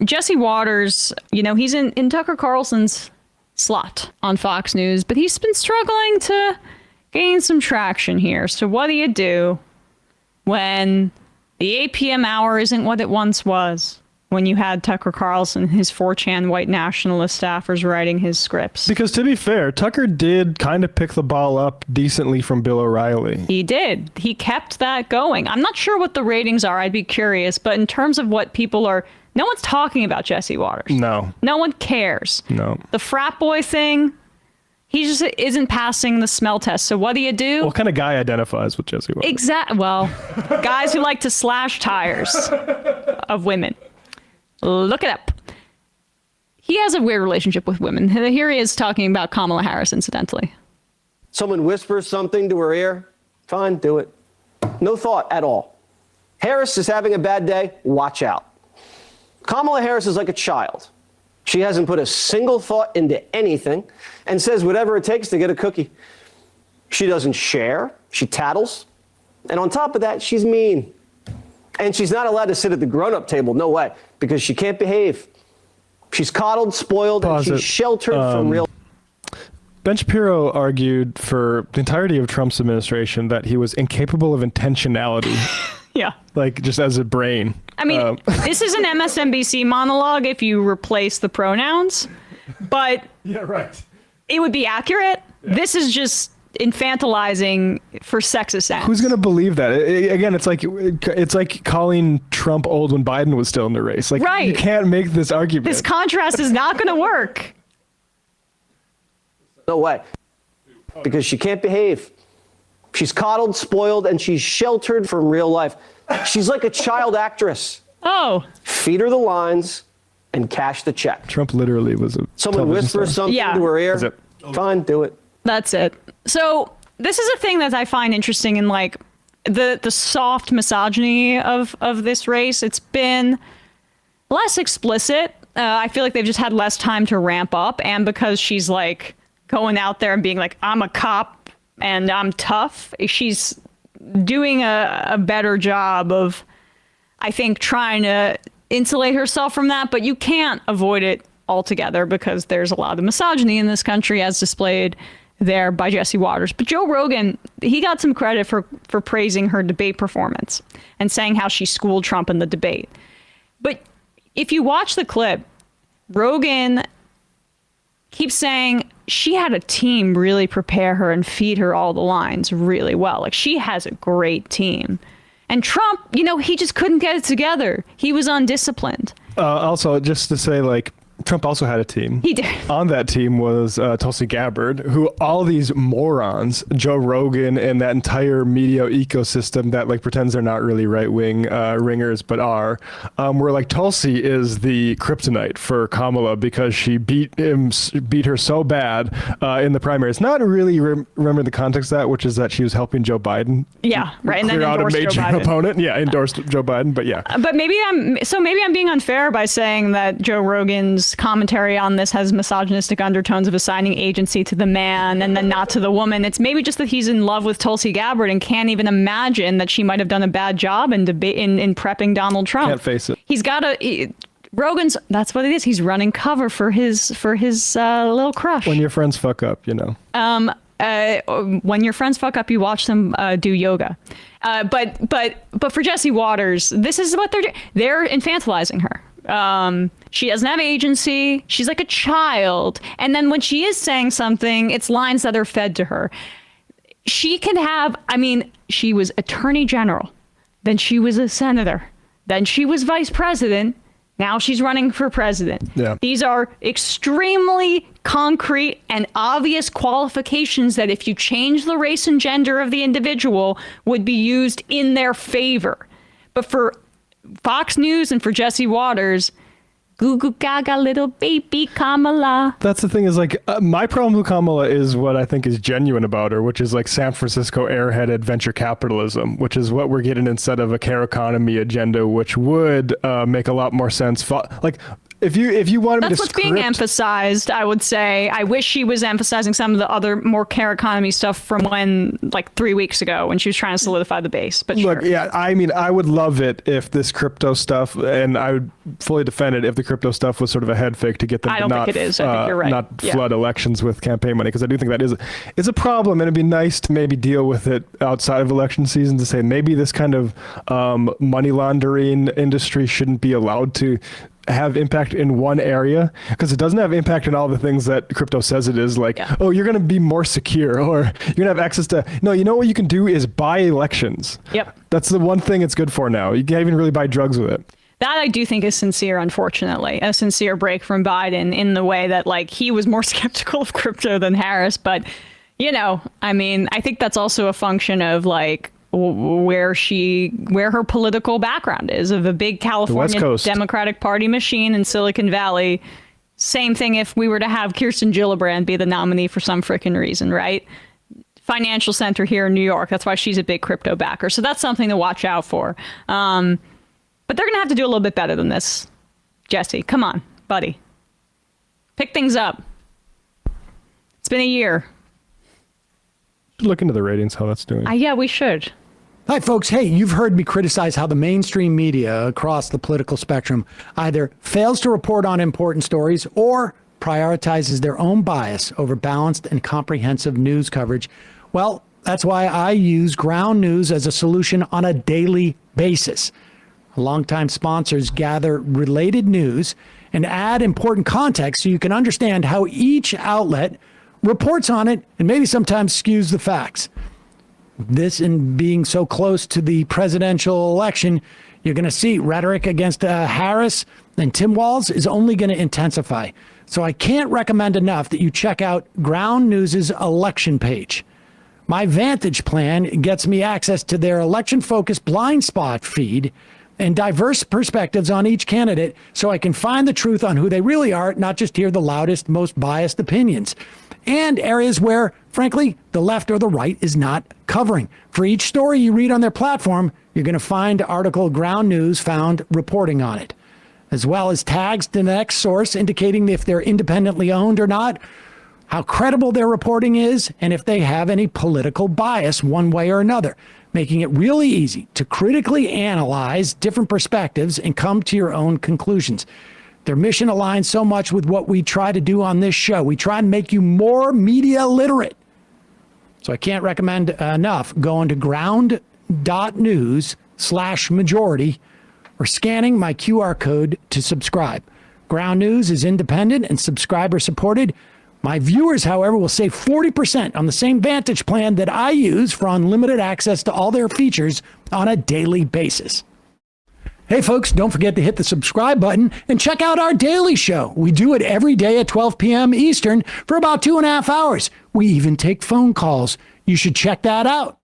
Jesse Waters, you know, he's in Tucker Carlson's slot on Fox News, but he's been struggling to gain some traction here. So what do you do when the 8 p.m. hour isn't what it once was? When you had Tucker Carlson, his 4chan white nationalist staffers writing his scripts. Because to be fair, Tucker did kind of pick the ball up decently from Bill O'Reilly. He did. He kept that going. I'm not sure what the ratings are. I'd be curious. But in terms of what people are, no one's talking about Jesse Waters. No. No one cares. No. The frat boy thing, he just isn't passing the smell test. So what do you do? What kind of guy identifies with Jesse Waters? Exactly. Well, guys who like to slash tires of women. Look it up. He has a weird relationship with women. Here he is talking about Kamala Harris, incidentally. Someone whispers something to her ear. Fine, do it. No thought at all. Harris is having a bad day. Watch out. Kamala Harris is like a child. She hasn't put a single thought into anything and says whatever it takes to get a cookie. She doesn't share. She tattles. And on top of that, she's mean. And she's not allowed to sit at the grown-up table. No way. Because she can't behave. She's coddled, spoiled, and she's sheltered from real... Ben Shapiro argued for the entirety of Trump's administration that he was incapable of intentionality. Yeah. Like, just as a brain. I mean, this is an MSNBC monologue if you replace the pronouns. But yeah, right. It would be accurate. Yeah. This is just infantilizing for sexist ends. Who's going to believe that? Again, it's like calling Trump old when Biden was still in the race. Like, right. You can't make this argument. This contrast is not going to work. No way. Because she can't behave. She's coddled, spoiled, and she's sheltered from real life. She's like a child actress. Oh. Feed her the lines and cash the check. Trump literally was a Someone whispers something to her ear. Fine, do it. That's it. So this is a thing that I find interesting in like the soft misogyny of this race. It's been less explicit. I feel like they've just had less time to ramp up. And because she's like going out there and being like, I'm a cop and I'm tough, she's doing a better job of, I think, trying to insulate herself from that. But you can't avoid it altogether because there's a lot of misogyny in this country as displayed there by Jesse Waters. But Joe Rogan, he got some credit for praising her debate performance and saying how she schooled Trump in the debate. But if you watch the clip, Rogan keeps saying she had a team really prepare her and feed her all the lines really well. Like, she has a great team. And Trump, you know, he just couldn't get it together. He was undisciplined. Also, just to say, like, Trump also had a team. He did. On that team was Tulsi Gabbard, who all these morons, Joe Rogan and that entire media ecosystem that like pretends they're not really right-wing ringers but are, were like, Tulsi is the kryptonite for Kamala because she beat her so bad in the primaries. Not really remember the context of that, which is that she was helping Joe Biden. Yeah, right. And then out a major opponent. Yeah, endorsed Joe Biden, but yeah. But maybe I'm being unfair by saying that Joe Rogan's commentary on this has misogynistic undertones of assigning agency to the man and then not to the woman. It's maybe just that he's in love with Tulsi Gabbard and can't even imagine that she might have done a bad job in prepping Donald Trump. Can't face it. He's got Rogan's, that's what it is. He's running cover for his little crush. When your friends fuck up, you know. When your friends fuck up, you watch them do yoga. But for Jesse Waters, this is what they're doing. They're infantilizing her. She doesn't have agency. She's like a child. And then when she is saying something, it's lines that are fed to her. She can have, I mean, she was attorney general. Then she was a senator. Then she was vice president. Now she's running for president. Yeah. These are extremely concrete and obvious qualifications that if you change the race and gender of the individual would be used in their favor. But for Fox News and for Jesse Waters, goo goo gaga little baby Kamala. That's the thing is like my problem with Kamala is what I think is genuine about her, which is like San Francisco airheaded venture capitalism, which is what we're getting instead of a care economy agenda, which would make a lot more sense. Like If you wanted me That's to what's being script- emphasized, I would say. I wish she was emphasizing some of the other more care economy stuff from like 3 weeks ago when she was trying to solidify the base. But Look, sure. yeah, I mean, I would love it if this crypto stuff, and I would fully defend it if the crypto stuff was sort of a head fake to get them I to don't not, think it is. I think you're right. not Yeah. flood elections with campaign money, because I do think that is a problem, and it'd be nice to maybe deal with it outside of election season to say maybe this kind of money laundering industry shouldn't be allowed to have impact in one area, because it doesn't have impact in all the things that crypto says it is, like, Yeah. oh, you're going to be more secure, or you're going to have access to, no, you know what you can do is buy elections. Yep. That's the one thing it's good for now. You can't even really buy drugs with it. That I do think is sincere, unfortunately, a sincere break from Biden in the way that like he was more skeptical of crypto than Harris. But, I mean, I think that's also a function of like where her political background is, of a big California Coast. Democratic Party machine in Silicon Valley. Same thing if we were to have Kirsten Gillibrand be the nominee for some frickin' reason, right? Financial center here in New York. That's why she's a big crypto backer. So that's something to watch out for. But they're going to have to do a little bit better than this. Jesse, come on, buddy. Pick things up. It's been a year. Look into the ratings, how that's doing. Yeah, we should. Hi, folks. Hey, you've heard me criticize how the mainstream media across the political spectrum either fails to report on important stories or prioritizes their own bias over balanced and comprehensive news coverage. Well, that's why I use Ground News as a solution on a daily basis. Longtime sponsors gather related news and add important context so you can understand how each outlet reports on it and maybe sometimes skews the facts. This, in being so close to the presidential election, you're going to see rhetoric against Harris and Tim Walz is only going to intensify. So I can't recommend enough that you check out Ground News's election page. My Vantage plan gets me access to their election-focused blind spot feed and diverse perspectives on each candidate so I can find the truth on who they really are, not just hear the loudest, most biased opinions. And areas where, frankly, the left or the right is not covering. For each story you read on their platform, you're going to find article Ground News found reporting on it, as well as tags to the next source indicating if they're independently owned or not, how credible their reporting is, and if they have any political bias one way or another, making it really easy to critically analyze different perspectives and come to your own conclusions. Their mission aligns so much with what we try to do on this show. We try and make you more media literate. So I can't recommend enough going to ground.news/majority or scanning my QR code to subscribe. Ground News is independent and subscriber supported. My viewers, however, will save 40% on the same Vantage plan that I use for unlimited access to all their features on a daily basis. Hey, folks, don't forget to hit the subscribe button and check out our daily show. We do it every day at 12 p.m. Eastern for about 2.5 hours. We even take phone calls. You should check that out.